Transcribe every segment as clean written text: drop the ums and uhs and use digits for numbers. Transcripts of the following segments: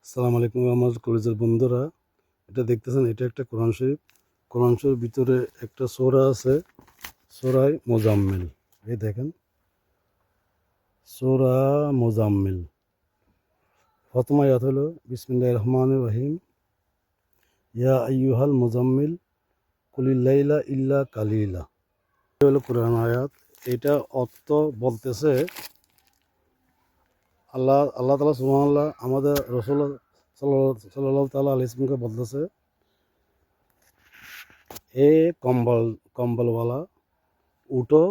আসসালামু আলাইকুম আমার কলেজের বন্ধুরা, এটা দেখতেছেন, এটা একটা কোরআন শরীফ। কোরআন শরীফ ভিতরে একটা সূরা আছে, সূরায়ে মুজাম্মিল। এই দেখেন, সূরা মুজাম্মিল। প্রথম আয়াত হলো বিসমিল্লাহির রহমানির রহিম, ইয়া আইয়ুহাল মুজাম্মিল কুলিল লাইলা ইল্লা কালিলা। এটা হলো কোরআন আয়াত। এটা অর্থ বলতেছে, আল্লাহ তাআলা সুবহানাল্লাহ আমাদের রাসূল সাল্লাল্লাহু তাআলা আলাইহি ওয়াসাল্লামকে বলতেছে, এ কম্বলওয়ালা, উঠো,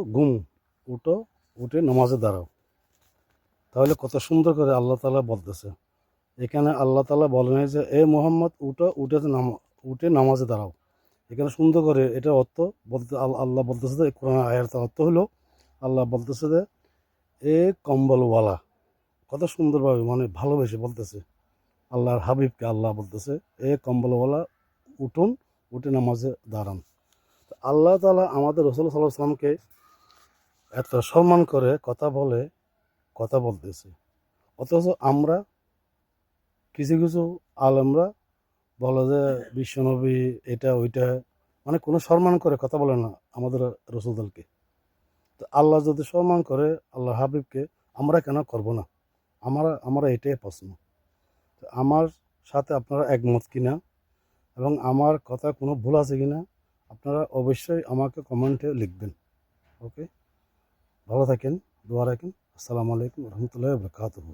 উঠো, উঠে নামাজে দাঁড়াও। তাহলে কত সুন্দর করে আল্লাহ তাআলা বলতেছে। এখানে আল্লাহ তাআলা বলে নাই যে এ মুহাম্মদ উঠো, উঠে নামাজে দাঁড়াও। এখানে সুন্দর করে এটা অর্থ বলতে আল্লাহ বলতেছে যে কোরআন আয়াতের অর্থ হলো, আল্লাহ বলতেছে যে এ কম্বলওয়ালা, কত সুন্দরভাবে মানে ভালোবেসে বলতেছে। আল্লাহর হাবিবকে আল্লাহ বলতেছে, এ কম্বলওয়ালা, উঠুন, উঠে নামাজে দাঁড়ান। আল্লাহ তাআলা আমাদের রাসূল সাল্লাল্লাহু আলাইহি ওয়াসাল্লামকে এত সম্মান করে কথা বলতেছে, অথচ আমরা কিছু কিছু আলেমরা বলে যে বিশ্বনবী এটা ওইটা, মানে কোনো সম্মান করে কথা বলে না আমাদের রসুলকে। তো আল্লাহ যদি সম্মান করে আল্লাহ হাবিবকে, আমরা কেন করব না? আমরা এটাই প্রশ্ন। তো আমার সাথে আপনারা একমত কিনা এবং আমার কথা কোনো ভুল আছে কিনা আপনারা অবশ্যই আমাকে কমেন্টে লিখবেন। ওকে, ভালো থাকেন, দোয়া রাখেন। আসসালামু আলাইকুম রহমতুল্লাহি ওয়া বারাকাতুহু।